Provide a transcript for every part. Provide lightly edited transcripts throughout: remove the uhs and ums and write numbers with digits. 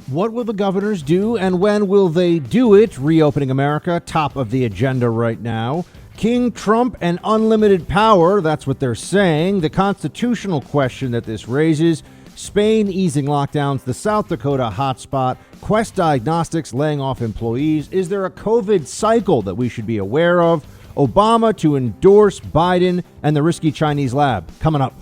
What will the governors do, and when will they do it? Reopening America, top of the agenda right now. King Trump and unlimited power, that's what they're saying. The constitutional question that this raises. Spain easing lockdowns, the South Dakota hotspot. Quest Diagnostics laying off employees. Is there a COVID cycle that we should be aware of? Obama to endorse Biden and the risky Chinese lab. Coming up.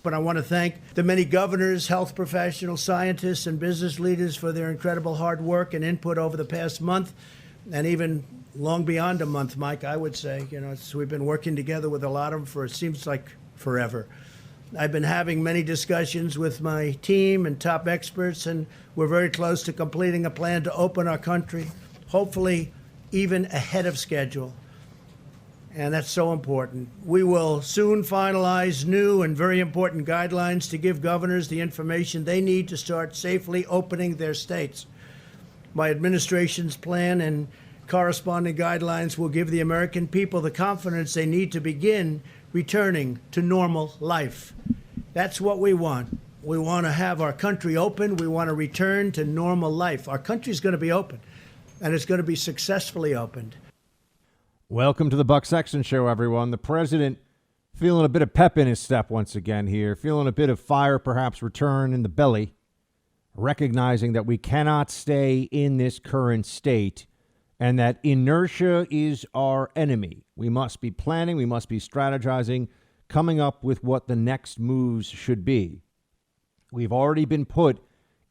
But I want to thank the many governors, health professionals, scientists, and business leaders for their incredible hard work and input over the past month, and even long beyond a month, Mike, I would say. We've been working together with a lot of them for, it seems like, forever. I've been having many discussions with my team and top experts, and we're very close to completing a plan to open our country, hopefully even ahead of schedule. And that's so important. We will soon finalize new and very important guidelines to give governors the information they need to start safely opening their states. My administration's plan and corresponding guidelines will give the American people the confidence they need to begin returning to normal life. That's what we want. We want to have our country open. We want to return to normal life. Our country's going to be open, and it's going to be successfully opened. Welcome to the Buck Sexton Show, everyone. The president feeling a bit of pep in his step once again here, feeling a bit of fire perhaps return in the belly, recognizing that we cannot stay in this current state and that inertia is our enemy. We must be planning, we must be strategizing, coming up with what the next moves should be. We've already been put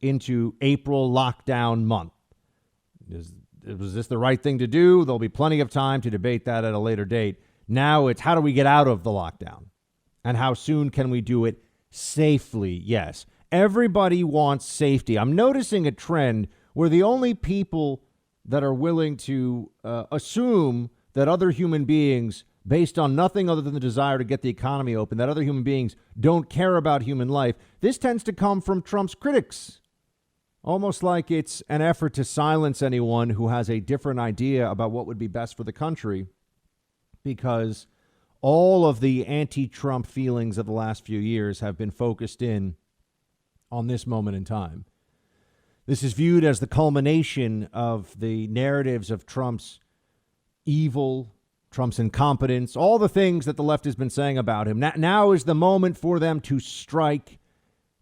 into April lockdown month. Was this the right thing to do? There'll be plenty of time to debate that at a later date. Now it's how do we get out of the lockdown? And how soon can we do it safely? Yes. Everybody wants safety. I'm noticing a trend where the only people that are willing to assume that other human beings, based on nothing other than the desire to get the economy open, that other human beings don't care about human life, this tends to come from Trump's critics. Almost like it's an effort to silence anyone who has a different idea about what would be best for the country, because all of the anti-Trump feelings of the last few years have been focused in on this moment in time. This is viewed as the culmination of the narratives of Trump's evil, Trump's incompetence, all the things that the left has been saying about him. Now is the moment for them to strike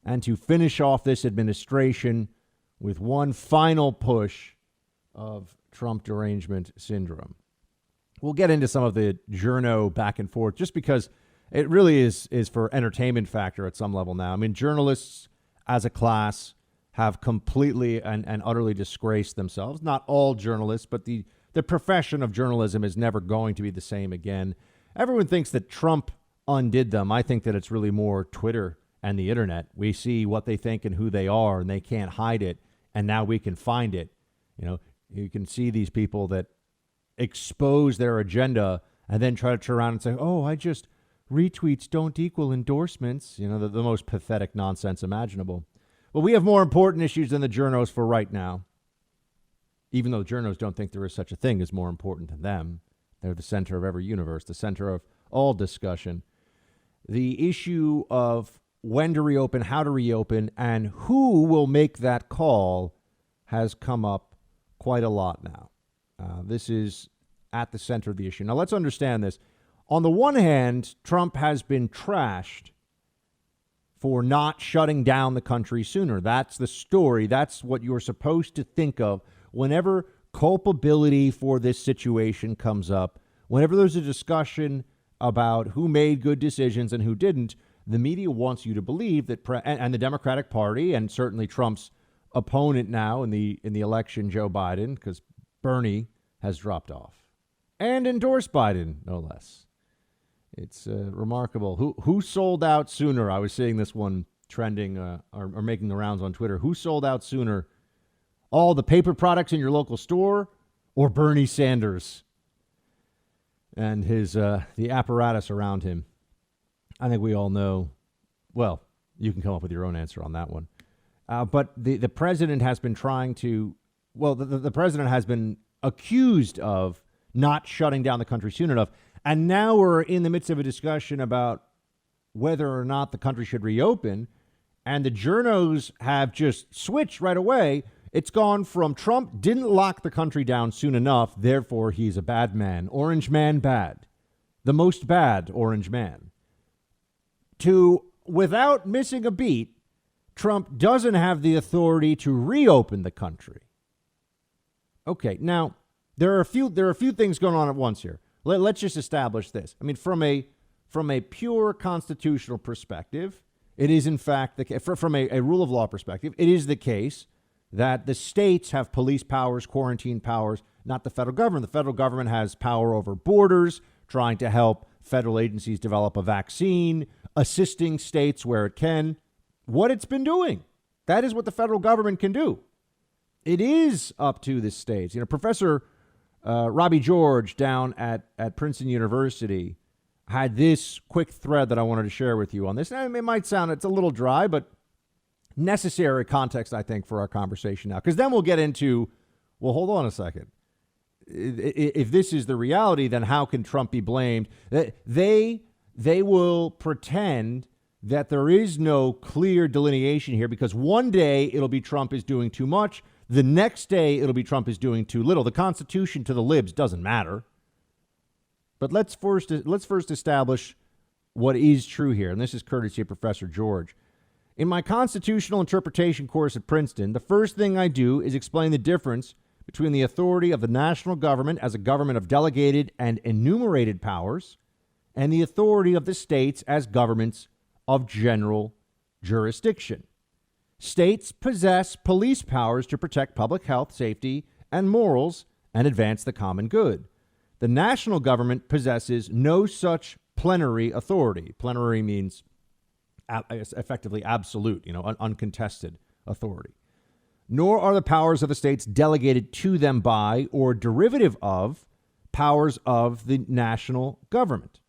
and to finish off this administration with one final push of Trump derangement syndrome. We'll get into some of the journo back and forth just because it really is for entertainment factor at some level now. I mean, journalists as a class have completely and utterly disgraced themselves. Not all journalists, but the profession of journalism is never going to be the same again. Everyone thinks that Trump undid them. I think that it's really more Twitter and the internet. We see what they think and who they are, and they can't hide it. And now we can find it. You can see these people that expose their agenda and then try to turn around and say, oh, I just retweets don't equal endorsements. The most pathetic nonsense imaginable. Well, we have more important issues than the journos for right now. Even though the journos don't think there is such a thing as more important than them. They're the center of every universe, the center of all discussion. The issue of when to reopen, how to reopen, and who will make that call has come up quite a lot now. This is at the center of the issue. Now, let's understand this. On the one hand, Trump has been trashed for not shutting down the country sooner. That's the story. That's what you're supposed to think of whenever culpability for this situation comes up. Whenever there's a discussion about who made good decisions and who didn't, the media wants you to believe that, and the Democratic Party, and certainly Trump's opponent now in the election, Joe Biden, because Bernie has dropped off, and endorsed Biden, no less. It's remarkable. Who sold out sooner? I was seeing this one trending or making the rounds on Twitter. Who sold out sooner? All the paper products in your local store, or Bernie Sanders and his the apparatus around him? I think we all know. Well, you can come up with your own answer on that one. But the president has been trying to, the president has been accused of not shutting down the country soon enough. And now we're in the midst of a discussion about whether or not the country should reopen. And the journos have just switched right away. It's gone from Trump didn't lock the country down soon enough, therefore he's a bad man. Orange man bad. The most bad orange man. To, without missing a beat, Trump doesn't have the authority to reopen the country. Okay, now there are a few things going on at once here. Let's just establish this. I mean, from a pure constitutional perspective, it is in fact from a rule of law perspective, it is the case that the states have police powers, quarantine powers, not the federal government. The federal government has power over borders, trying to help federal agencies develop a vaccine, assisting states where it can. What it's been doing. That is what the federal government can do. It is up to the states. You know, Professor Robbie George down at Princeton University had this quick thread that I wanted to share with you on this. And it might sound, it's a little dry, but necessary context, I think, for our conversation now. Because then we'll get into, well, hold on a second. If this is the reality, then how can Trump be blamed? They will pretend that there is no clear delineation here because one day it'll be Trump is doing too much. The next day it'll be Trump is doing too little. The Constitution to the libs doesn't matter. But let's first establish what is true here. And this is courtesy of Professor George. In my constitutional interpretation course at Princeton, the first thing I do is explain the difference between the authority of the national government as a government of delegated and enumerated powers and the authority of the states as governments of general jurisdiction. States possess police powers to protect public health, safety, and morals and advance the common good. The national government possesses no such plenary authority. Plenary means effectively absolute, uncontested authority. Nor are the powers of the states delegated to them by or derivative of powers of the national government.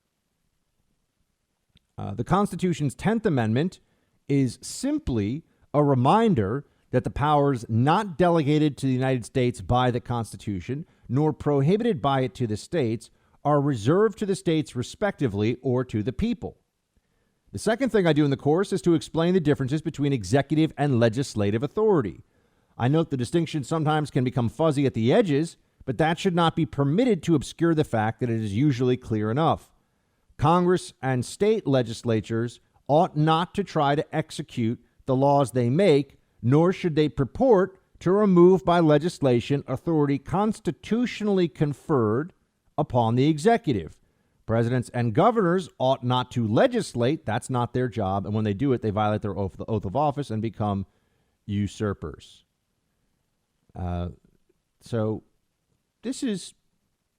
The Constitution's 10th Amendment is simply a reminder that the powers not delegated to the United States by the Constitution, nor prohibited by it to the states, are reserved to the states respectively or to the people. The second thing I do in the course is to explain the differences between executive and legislative authority. I note the distinction sometimes can become fuzzy at the edges, but that should not be permitted to obscure the fact that it is usually clear enough. Congress and state legislatures ought not to try to execute the laws they make, nor should they purport to remove by legislation authority constitutionally conferred upon the executive. Presidents and governors ought not to legislate. That's not their job. And when they do it, they violate their oath of office and become usurpers. So this is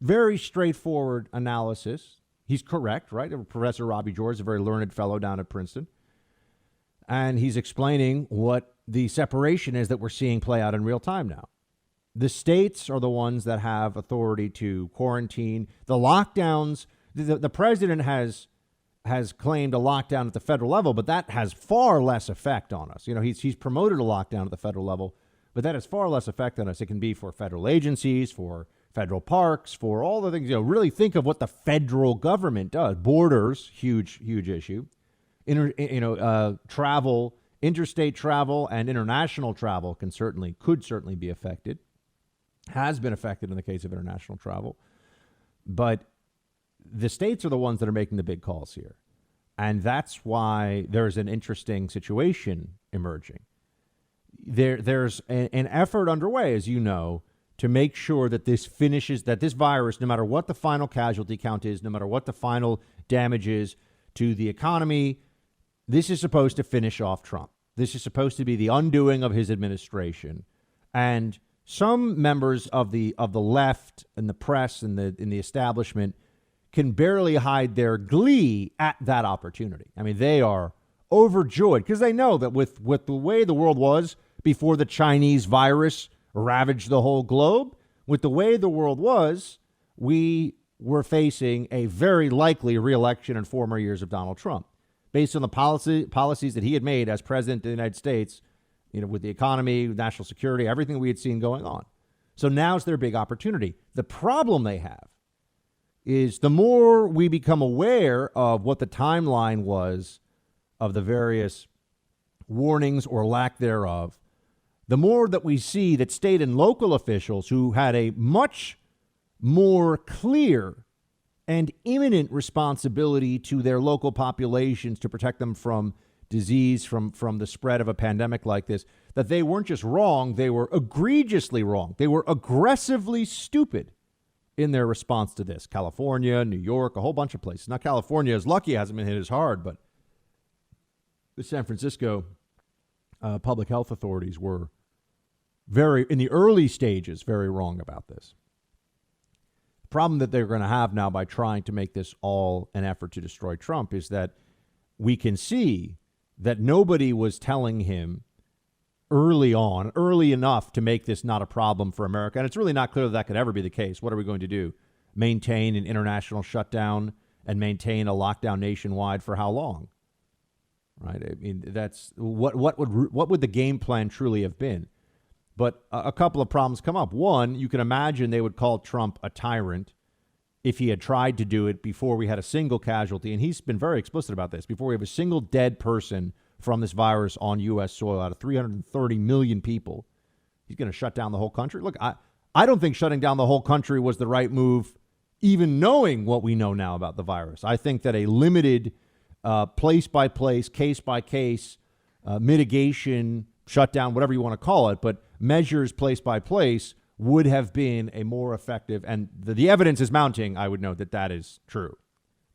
very straightforward analysis. He's correct, right? Professor Robbie George is a very learned fellow down at Princeton. And he's explaining what the separation is that we're seeing play out in real time now. The states are the ones that have authority to quarantine. The lockdowns, the president has claimed a lockdown at the federal level, but that has far less effect on us. He's promoted a lockdown at the federal level, but that has far less effect on us. It can be for federal agencies, for federal parks, for all the things. Really think of what the federal government does. Borders, huge issue. Travel, interstate travel and international travel could certainly be affected. Has been affected in the case of international travel. But the states are the ones that are making the big calls here. And that's why there's an interesting situation emerging. There's an effort underway, as you know, to make sure that this virus, no matter what the final casualty count is, no matter what the final damage is to the economy, this is supposed to finish off Trump. This is supposed to be the undoing of his administration. And some members of the left and the press and in the establishment can barely hide their glee at that opportunity. I mean, they are overjoyed because they know that with the way the world was before the Chinese virus ravaged the whole globe, with the way the world was, we were facing a very likely reelection in 4 more years of Donald Trump, based on the policies that he had made as president of the United States, with the economy, national security, everything we had seen going on. So now's their big opportunity. The problem they have is the more we become aware of what the timeline was of the various warnings or lack thereof, the more that we see that state and local officials who had a much more clear and imminent responsibility to their local populations to protect them from disease, from the spread of a pandemic like this, that they weren't just wrong, they were egregiously wrong. They were aggressively stupid in their response to this. California, New York, a whole bunch of places. Now, California is lucky it hasn't been hit as hard, but the San Francisco public health authorities were in the early stages, very wrong about this. The problem that they're going to have now by trying to make this all an effort to destroy Trump is that we can see that nobody was telling him early enough to make this not a problem for America. And it's really not clear that could ever be the case. What are we going to do? Maintain an international shutdown and maintain a lockdown nationwide for how long? Right? I mean, that's what would the game plan truly have been? But a couple of problems come up. One, you can imagine they would call Trump a tyrant if he had tried to do it before we had a single casualty. And he's been very explicit about this. Before we have a single dead person from this virus on U.S. soil out of 330 million people, he's going to shut down the whole country. Look, I don't think shutting down the whole country was the right move, even knowing what we know now about the virus. I think that a limited place-by-place, case-by-case mitigation, shutdown, whatever you want to call it, but measures place by place would have been a more effective, and the evidence is mounting, I would note that is true,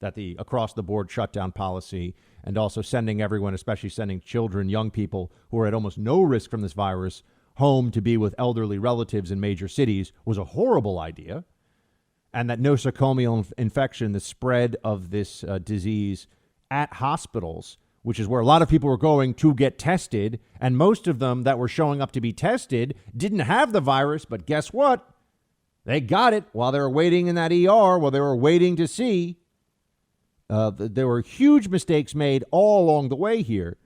that the across-the-board shutdown policy and also sending everyone, especially sending children, young people who are at almost no risk from this virus, home to be with elderly relatives in major cities was a horrible idea, and that nosocomial infection, the spread of this disease at hospitals, which is where a lot of people were going to get tested, and most of them that were showing up to be tested didn't have the virus, but guess what? They got it while they were waiting in that ER, while they were waiting to see. There were huge mistakes made all along the way here.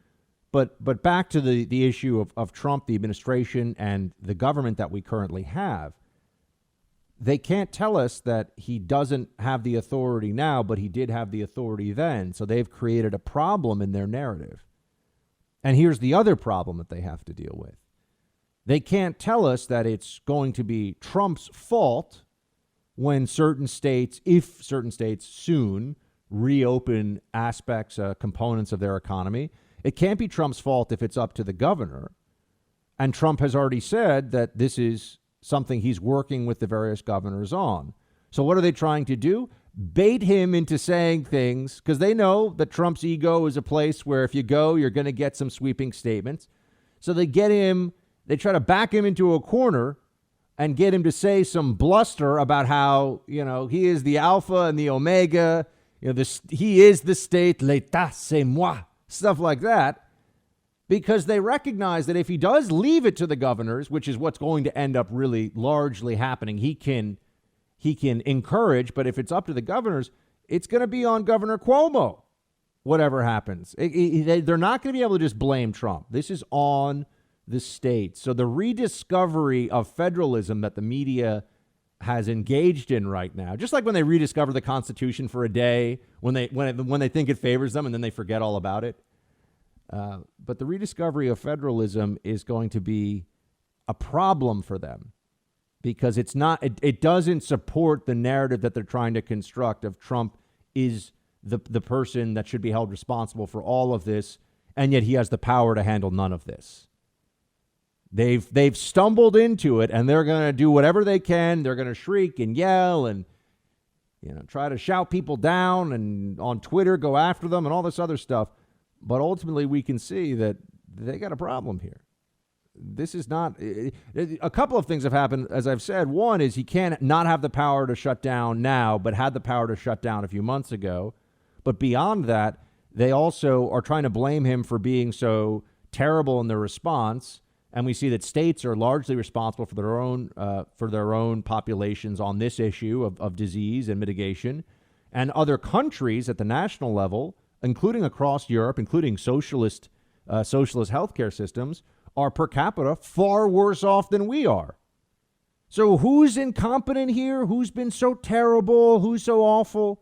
But back to the issue of Trump, the administration, and the government that we currently have. They can't tell us that he doesn't have the authority now, but he did have the authority then. So they've created a problem in their narrative. And here's the other problem that they have to deal with. They can't tell us that it's going to be Trump's fault when certain states, if certain states soon reopen aspects, components of their economy. It can't be Trump's fault if it's up to the governor. And Trump has already said that this is something he's working with the various governors on. So what are they trying to do? Bait him into saying things, because they know that Trump's ego is a place where if you go, you're going to get some sweeping statements. So they try to back him into a corner and get him to say some bluster about how, he is the alpha and the omega, he is the state, l'état c'est moi, stuff like that. Because they recognize that if he does leave it to the governors, which is what's going to end up really largely happening, he can encourage, but if it's up to the governors, it's going to be on Governor Cuomo, whatever happens. They're not going to be able to just blame Trump. This is on the states. So the rediscovery of federalism that the media has engaged in right now, just like when they rediscover the Constitution for a day, when they think it favors them and then they forget all about it. But the rediscovery of federalism is going to be a problem for them because it doesn't support the narrative that they're trying to construct of Trump is the person that should be held responsible for all of this, and yet he has the power to handle none of this. They've stumbled into it, and they're going to do whatever they can. They're going to shriek and yell and try to shout people down and on Twitter go after them and all this other stuff. But ultimately, we can see that they got a problem here. This is not a couple of things have happened, as I've said. One is he can't not have the power to shut down now, but had the power to shut down a few months ago. But beyond that, they also are trying to blame him for being so terrible in their response. And we see that states are largely responsible for their own populations on this issue of disease and mitigation. And other countries at the national level, including across Europe, including socialist healthcare systems, are per capita far worse off than we are. So who's incompetent here? Who's been so terrible? Who's so awful?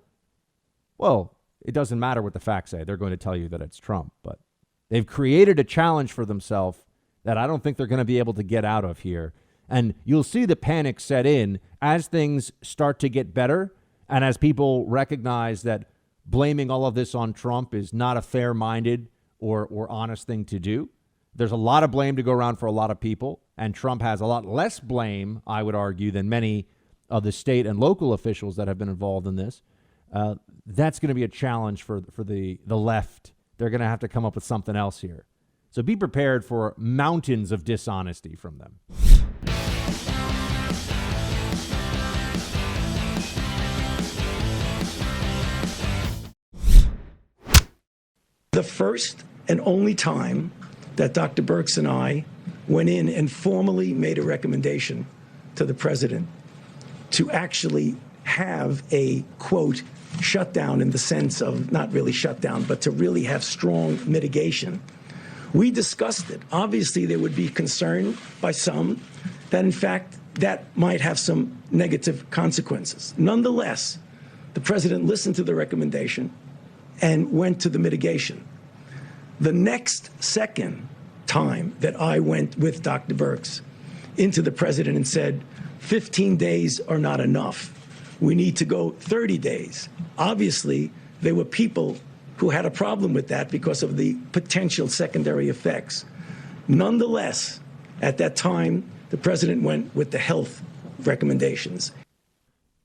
Well, it doesn't matter what the facts say. They're going to tell you that it's Trump, but they've created a challenge for themselves that I don't think they're going to be able to get out of here. And you'll see the panic set in as things start to get better and as people recognize that blaming all of this on Trump is not a fair-minded or honest thing to do. There's a lot of blame to go around for a lot of people, and Trump has a lot less blame, I would argue, than many of the state and local officials that have been involved in this. That's going to be a challenge for the left. They're going to have to come up with something else here. So be prepared for mountains of dishonesty from them. The first and only time that Dr. Birx and I went in and formally made a recommendation to the president to actually have a, quote, shutdown in the sense of not really shutdown, but to really have strong mitigation. We discussed it. Obviously, there would be concern by some that, in fact, that might have some negative consequences. Nonetheless, the president listened to the recommendation and went to the mitigation. The next second time that I went with Dr. Birx into the president and said, 15 days are not enough. We need to go 30 days. Obviously, there were people who had a problem with that because of the potential secondary effects. Nonetheless, at that time, the president went with the health recommendations.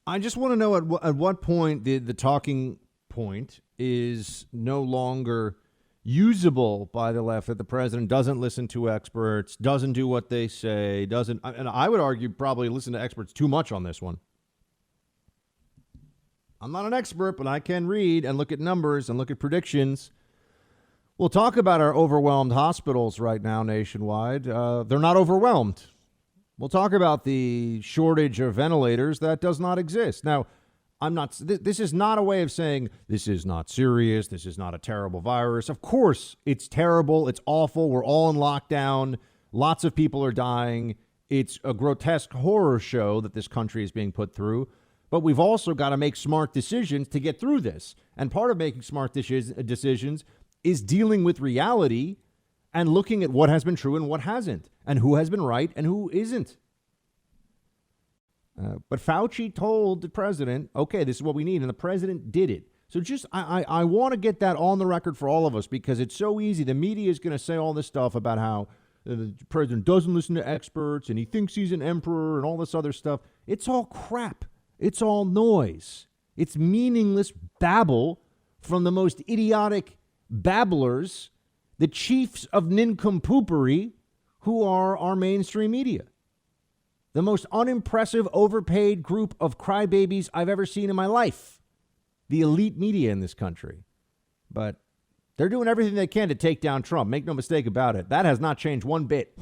I just want to know at what point the talking point is no longer usable by the left, that the president doesn't listen to experts, doesn't do what they say, doesn't, and I would argue probably listen to experts too much on this one. I'm not an expert, but I can read and look at numbers and look at predictions. We'll talk about our overwhelmed hospitals right now nationwide. They're not overwhelmed. We'll talk about the shortage of ventilators that does not exist. Now, this is not a way of saying this is not serious. This is not a terrible virus. Of course, it's terrible. It's awful. We're all in lockdown. Lots of people are dying. It's a grotesque horror show that this country is being put through. But we've also got to make smart decisions to get through this. And part of making smart decisions is dealing with reality and looking at what has been true and what hasn't, and who has been right and who isn't. But Fauci told the president, okay, this is what we need, and the president did it. So just I want to get that on the record for all of us, because it's so easy. The media is going to say all this stuff about how the president doesn't listen to experts and he thinks he's an emperor and all this other stuff. It's all crap. It's all noise. It's meaningless babble from the most idiotic babblers, the chiefs of nincompoopery, who are our mainstream media. The most unimpressive, overpaid group of crybabies I've ever seen in my life. The elite media in this country. But they're doing everything they can to take down Trump. Make no mistake about it. That has not changed one bit.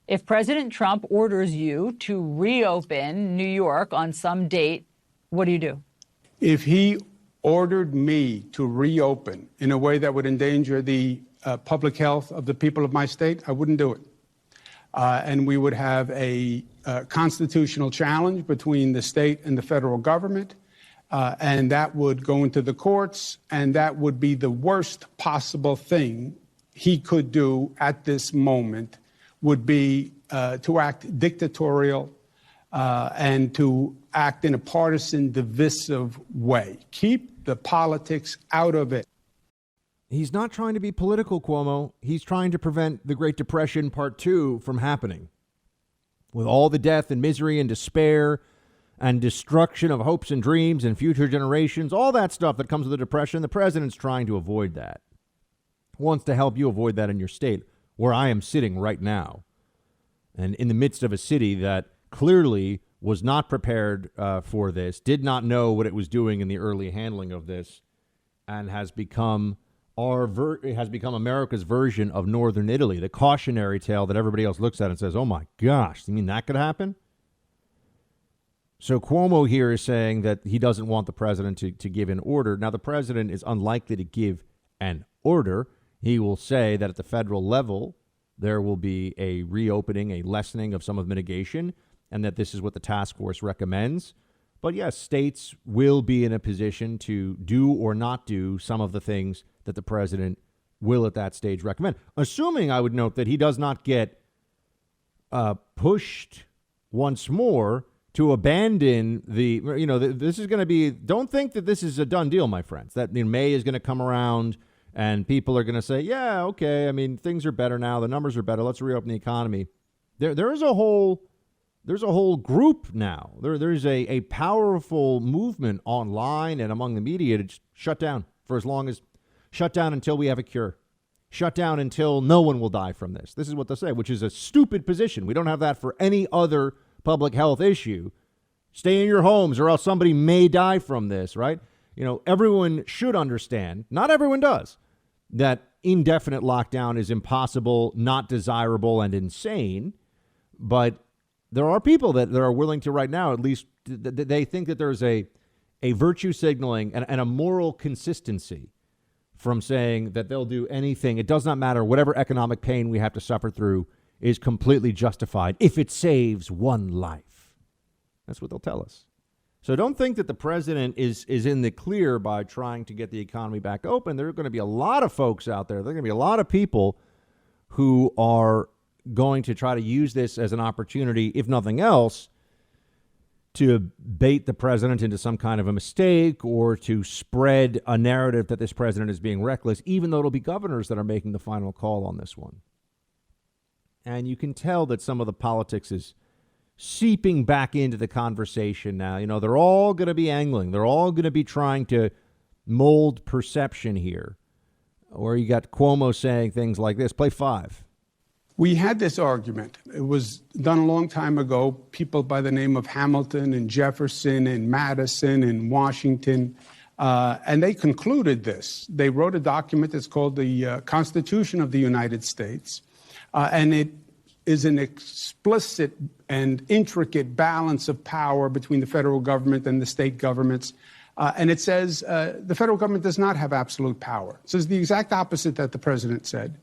If President Trump orders you to reopen New York on some date, what do you do? If he ordered me to reopen in a way that would endanger the public health of the people of my state, I wouldn't do it. And we would have a constitutional challenge between the state and the federal government, and that would go into the courts, and that would be the worst possible thing he could do at this moment, would be to act dictatorial and to act in a partisan, divisive way. Keep the politics out of it. He's not trying to be political, Cuomo. He's trying to prevent the Great Depression Part 2 from happening. With all the death and misery and despair and destruction of hopes and dreams and future generations, all that stuff that comes with the Depression, the president's trying to avoid that. Wants to help you avoid that in your state, where I am sitting right now. And in the midst of a city that clearly was not prepared for this, did not know what it was doing in the early handling of this, and has become America's version of Northern Italy, the cautionary tale that everybody else looks at and says, oh my gosh, you mean that could happen? So Cuomo here is saying that he doesn't want the president to give an order. Now, the president is unlikely to give an order. He will say that at the federal level, there will be a reopening, a lessening of some of mitigation, and that this is what the task force recommends. But yes, states will be in a position to do or not do some of the things that the president will at that stage recommend. Assuming, I would note, that he does not get pushed once more to abandon the, this is going to be, don't think that this is a done deal, my friends, that May is going to come around and people are going to say, yeah, okay, I mean, things are better now. The numbers are better. Let's reopen the economy. There's a whole group now. There's a powerful movement online and among the media to just shut down shut down until we have a cure. Shut down until no one will die from this. This is what they'll say, which is a stupid position. We don't have that for any other public health issue. Stay in your homes or else somebody may die from this, right? Everyone should understand, not everyone does, that indefinite lockdown is impossible, not desirable, and insane. But there are people that are willing to right now, at least they think that there's a virtue signaling and a moral consistency from saying that they'll do anything. It does not matter. Whatever economic pain we have to suffer through is completely justified if it saves one life. That's what they'll tell us. So don't think that the president is in the clear by trying to get the economy back open. There are going to be a lot of folks out there. There are going to be a lot of people who are going to try to use this as an opportunity, if nothing else, to bait the president into some kind of a mistake or to spread a narrative that this president is being reckless, even though it'll be governors that are making the final call on this one. And you can tell that some of the politics is seeping back into the conversation now. They're all going to be angling. They're all going to be trying to mold perception here. Or you got Cuomo saying things like this. Play 5. We had this argument. It was done a long time ago. People by the name of Hamilton and Jefferson and Madison and Washington, and they concluded this. They wrote a document that's called the Constitution of the United States, and it is an explicit and intricate balance of power between the federal government and the state governments. And it says the federal government does not have absolute power. It says the exact opposite that the president said.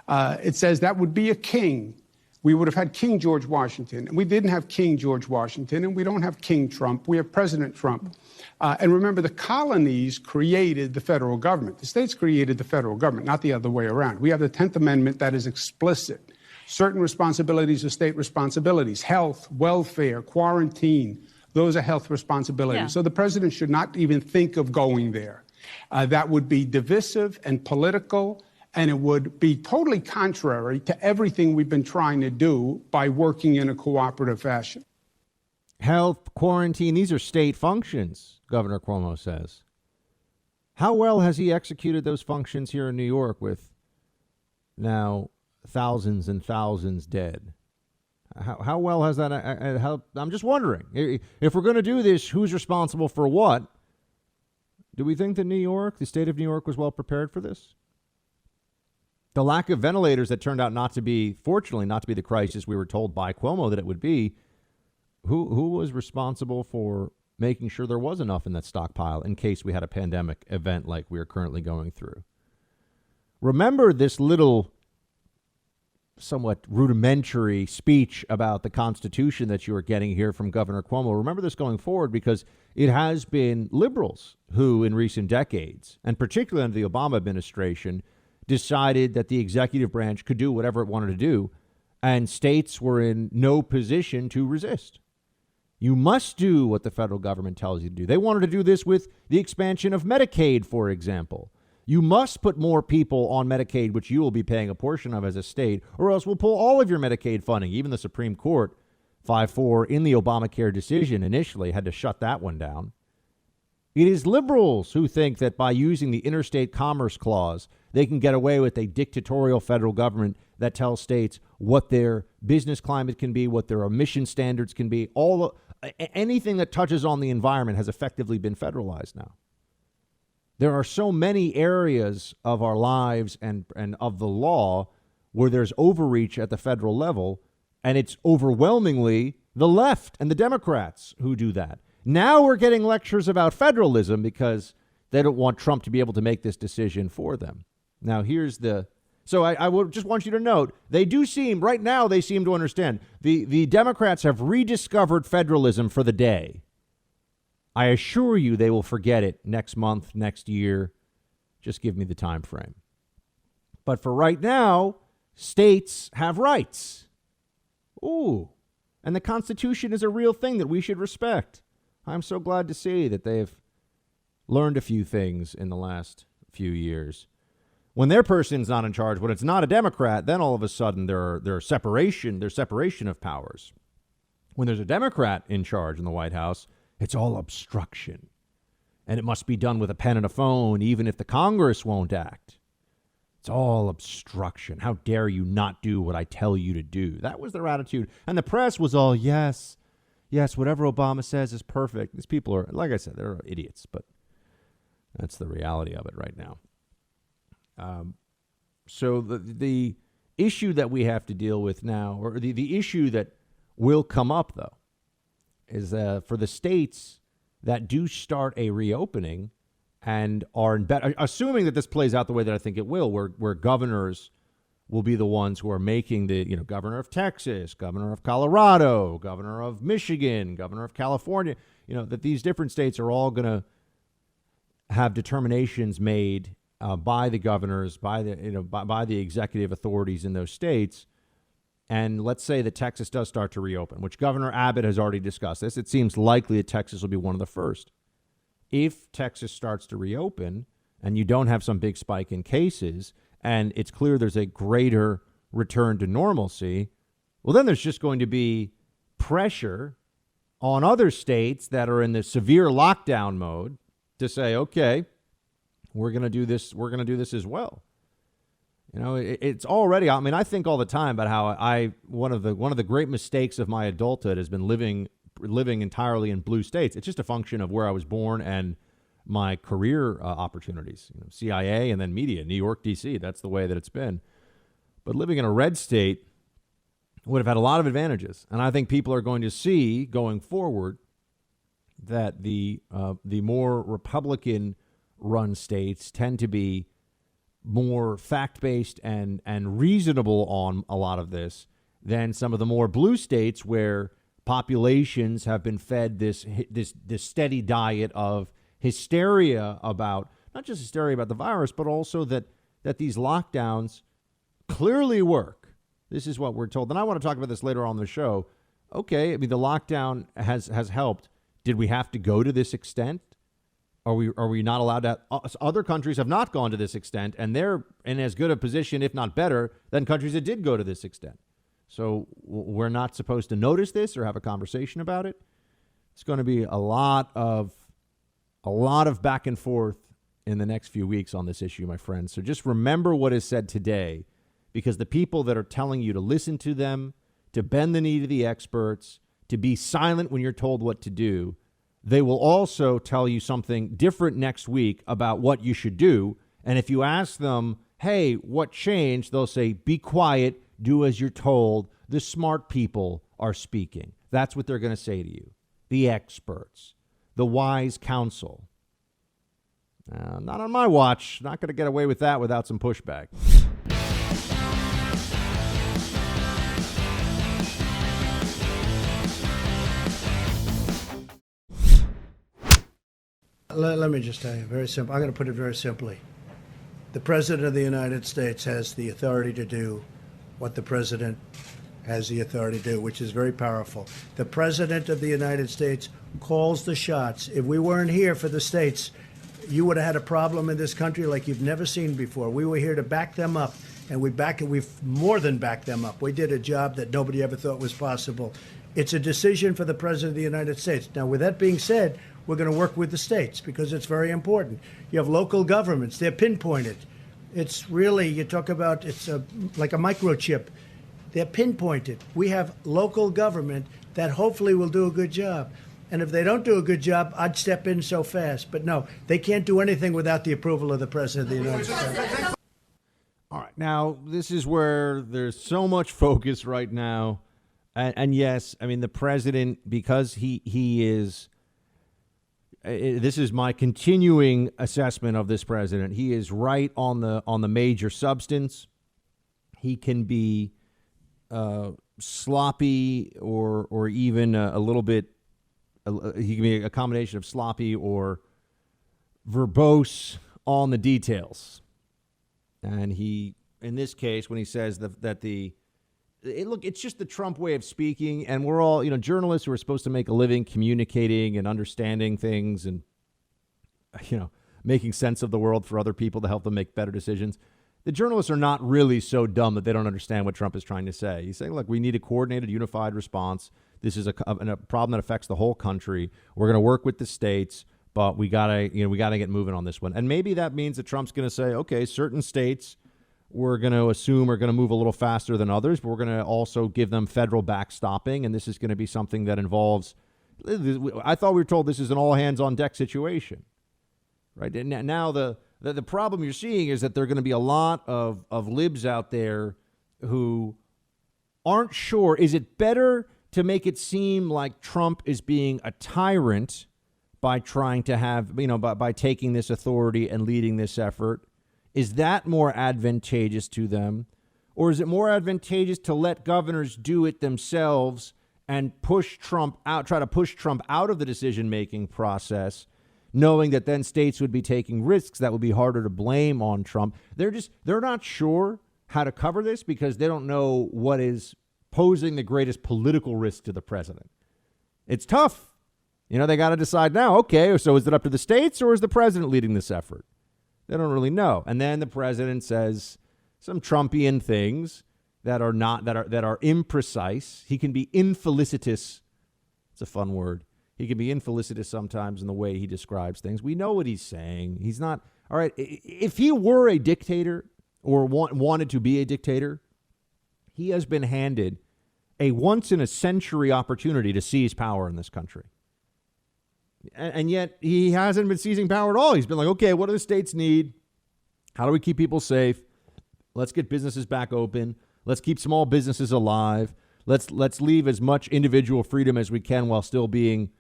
It says that would be a king. We would have had King George Washington. And we didn't have King George Washington, and we don't have King Trump. We have President Trump. And remember, the colonies created the federal government. The states created the federal government, not the other way around. We have the 10th Amendment that is explicit. Certain responsibilities are state responsibilities. Health, welfare, quarantine, those are health responsibilities. Yeah. So the president should not even think of going there. That would be divisive and political, and it would be totally contrary to everything we've been trying to do by working in a cooperative fashion. Health, quarantine, these are state functions, Governor Cuomo says. How well has he executed those functions here in New York with now thousands and thousands dead? How well has that? I'm just wondering, if we're going to do this, who's responsible for what? Do we think that New York, the state of New York, was well prepared for this? The lack of ventilators that turned out fortunately not to be the crisis we were told by Cuomo that it would be. Who was responsible for making sure there was enough in that stockpile in case we had a pandemic event like we are currently going through? Remember this little, somewhat rudimentary speech about the Constitution that you are getting here from Governor Cuomo. Remember this going forward, because it has been liberals who in recent decades, and particularly under the Obama administration, decided that the executive branch could do whatever it wanted to do, and states were in no position to resist. You must do what the federal government tells you to do. They wanted to do this with the expansion of Medicaid, for example. You must put more people on Medicaid, which you will be paying a portion of as a state, or else we'll pull all of your Medicaid funding. Even the Supreme Court, 5-4, in the Obamacare decision initially had to shut that one down. It is liberals who think that by using the Interstate Commerce Clause, they can get away with a dictatorial federal government that tells states what their business climate can be, what their emission standards can be. Anything that touches on the environment has effectively been federalized now. There are so many areas of our lives and of the law where there's overreach at the federal level, and it's overwhelmingly the left and the Democrats who do that. Now we're getting lectures about federalism because they don't want Trump to be able to make this decision for them. Now, so I would just want you to note, they do seem, right now, they seem to understand. The Democrats have rediscovered federalism for the day. I assure you they will forget it next month, next year. Just give me the time frame. But for right now, states have rights. Ooh. And the Constitution is a real thing that we should respect. I'm so glad to see that they've learned a few things in the last few years. When their person's not in charge, when it's not a Democrat, then all of a sudden there's separation of powers. When there's a Democrat in charge in the White House, it's all obstruction. And it must be done with a pen and a phone, even if the Congress won't act. It's all obstruction. How dare you not do what I tell you to do? That was their attitude. And the press was all, yes, whatever Obama says is perfect. These people are, like I said, they're idiots, but that's the reality of it right now. So the issue that we have to deal with now, or the issue that will come up, though, is for the states that do start a reopening and are in better, assuming that this plays out the way that I think it will, where governors will be the ones who are making governor of Texas, governor of Colorado, governor of Michigan, governor of California, that these different states are all going to have determinations made by the governors, by the executive authorities in those states. And let's say that Texas does start to reopen, which Governor Abbott has already discussed this. It seems likely that Texas will be one of the first. If Texas starts to reopen and you don't have some big spike in cases and it's clear there's a greater return to normalcy, well, then there's just going to be pressure on other states that are in the severe lockdown mode to say, okay, we're going to do this. We're going to do this as well. It's already, I think all the time about how one of the great mistakes of my adulthood has been living entirely in blue states. It's just a function of where I was born and my career opportunities, CIA and then media, New York, D.C. That's the way that it's been. But living in a red state would have had a lot of advantages. And I think people are going to see going forward that the more Republican-run states tend to be more fact-based and reasonable on a lot of this than some of the more blue states where populations have been fed this steady diet of hysteria about, not just hysteria about the virus, but also that these lockdowns clearly work. This is what we're told. And I want to talk about this later on in the show. Okay, the lockdown has helped. Did we have to go to this extent? Are we not allowed to? Other countries have not gone to this extent, and they're in as good a position, if not better, than countries that did go to this extent. So we're not supposed to notice this or have a conversation about it. It's going to be a lot of back and forth in the next few weeks on this issue, my friends. So just remember what is said today, because the people that are telling you to listen to them, to bend the knee to the experts, to be silent when you're told what to do, they will also tell you something different next week about what you should do. And if you ask them, hey, what changed? They'll say, be quiet, do as you're told. The smart people are speaking. That's what they're going to say to you. The experts, the wise counsel. Not on my watch. Not going to get away with that without some pushback. Let me just tell you, very simple. I'm going to put it very simply. The President of the United States has the authority to do what the President has the authority to do, which is very powerful. The President of the United States calls the shots. If we weren't here for the states, you would have had a problem in this country like you've never seen before. We were here to back them up, and we've more than backed them up. We did a job that nobody ever thought was possible. It's a decision for the President of the United States. Now, with that being said, we're going to work with the states because it's very important. You have local governments. They're pinpointed. It's really, you talk about, it's like a microchip. They're pinpointed. We have local government that hopefully will do a good job. And if they don't do a good job, I'd step in so fast. But no, they can't do anything without the approval of the President of the United States. All right. Now, this is where there's so much focus right now And yes, I mean, the president, because he is, this is my continuing assessment of this president. He is right on the major substance. He can be sloppy or even a little bit. He can be a combination of sloppy or verbose on the details. And he, in this case, when he says it's just the Trump way of speaking, and we're all, journalists who are supposed to make a living communicating and understanding things and, making sense of the world for other people to help them make better decisions. The journalists are not really so dumb that they don't understand what Trump is trying to say. He's saying, look, we need a coordinated, unified response. This is a problem that affects the whole country. We're going to work with the states, but we gotta get moving on this one. And maybe that means that Trump's going to say, okay, certain states we're going to assume are going to move a little faster than others, but we're going to also give them federal backstopping. And this is going to be something that involves, I thought we were told this is an all hands on deck situation, right? And now the problem you're seeing is that there are going to be a lot of libs out there who aren't sure. Is it better to make it seem like Trump is being a tyrant by trying to have, by taking this authority and leading this effort? Is that more advantageous to them? Or is it more advantageous to let governors do it themselves and push Trump out, try to push Trump out of the decision-making process, knowing that then states would be taking risks that would be harder to blame on Trump? They're not sure how to cover this because they don't know what is posing the greatest political risk to the president. It's tough. They got to decide now, okay, so is it up to the states or is the president leading this effort? They don't really know. And then the president says some Trumpian things that are imprecise. He can be infelicitous. It's a fun word. He can be infelicitous sometimes in the way he describes things. We know what he's saying. He's not, all right, if he were a dictator or wanted to be a dictator, he has been handed a once-in-a-century opportunity to seize power in this country. And yet he hasn't been seizing power at all. He's been like, okay, what do the states need? How do we keep people safe? Let's get businesses back open. Let's keep small businesses alive. Let's leave as much individual freedom as we can while still being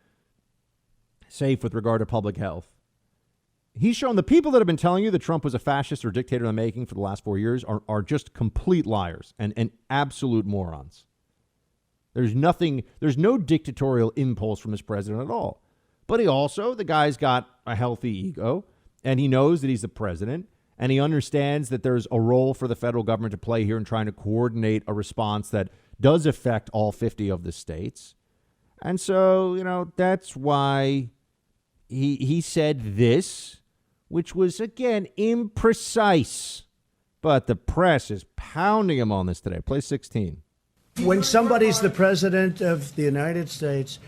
safe with regard to public health. He's shown the people that have been telling you that Trump was a fascist or dictator in the making for the last 4 years are just complete liars and absolute morons. There's no dictatorial impulse from this president at all. But the guy's got a healthy ego, and he knows that he's the president, and he understands that there's a role for the federal government to play here in trying to coordinate a response that does affect all 50 of the states. And so, that's why he said this, which was, again, imprecise. But the press is pounding him on this today. Play 16. When somebody's the president of the United States,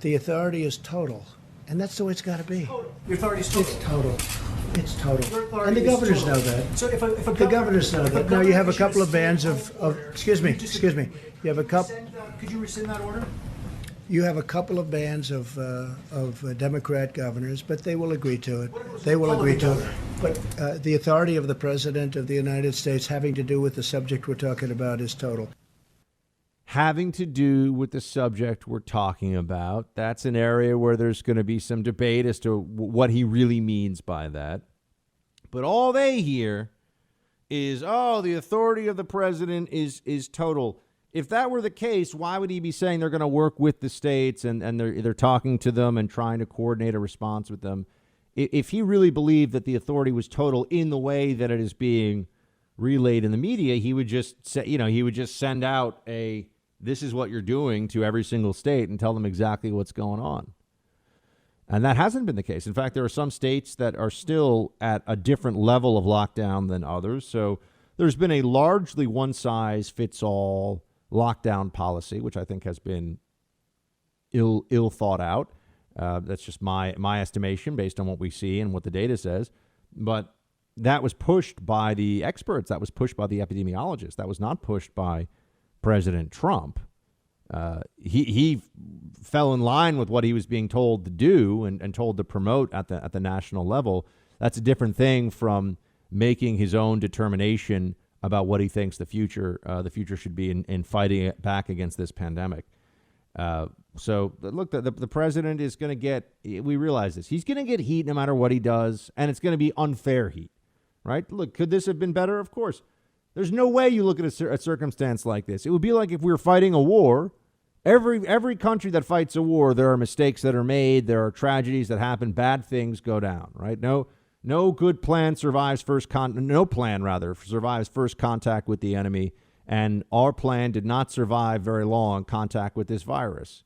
the authority is total. And that's the way it's got to be. Your authority is total. It's total. It's total. And the governors know that. So if the governors know that. Now you have a couple of bands of excuse me. You have a couple. Could you rescind that order? You have a couple of bands of Democrat governors, but they will agree to it. They will agree to it. But the authority of the president of the United States having to do with the subject we're talking about is total. Having to do with the subject we're talking about, that's an area where there's going to be some debate as to what he really means by that. But all they hear is, the authority of the president is total. If that were the case, why would he be saying they're going to work with the states and they're talking to them and trying to coordinate a response with them? If he really believed that the authority was total in the way that it is being relayed in the media, he would just say, he would just send out this is what you're doing to every single state and tell them exactly what's going on. And that hasn't been the case. In fact, there are some states that are still at a different level of lockdown than others. So there's been a largely one-size-fits-all lockdown policy, which I think has been ill thought out. That's just my estimation based on what we see and what the data says. But that was pushed by the experts. That was pushed by the epidemiologists. That was not pushed by President Trump. He fell in line with what he was being told to do and told to promote at the national level. That's a different thing from making his own determination about what he thinks the future should be in fighting it back against this pandemic. So look, the president is going to get, we realize this, he's going to get heat no matter what he does, and it's going to be unfair heat, right? Look, could this have been better? Of course. There's no way you look at a circumstance like this. It would be like if we were fighting a war. Every country that fights a war, there are mistakes that are made, there are tragedies that happen, bad things go down, right? No good plan survives no plan survives first contact with the enemy, and our plan did not survive very long contact with this virus.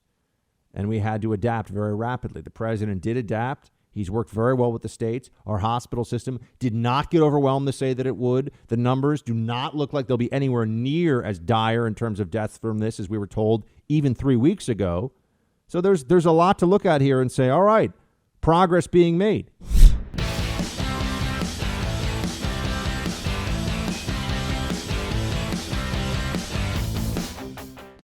And we had to adapt very rapidly. The president did adapt. He's worked very well with the states. Our hospital system did not get overwhelmed to say that it would. The numbers do not look like they'll be anywhere near as dire in terms of deaths from this as we were told even 3 weeks ago. So there's a lot to look at here and say, all right, progress being made.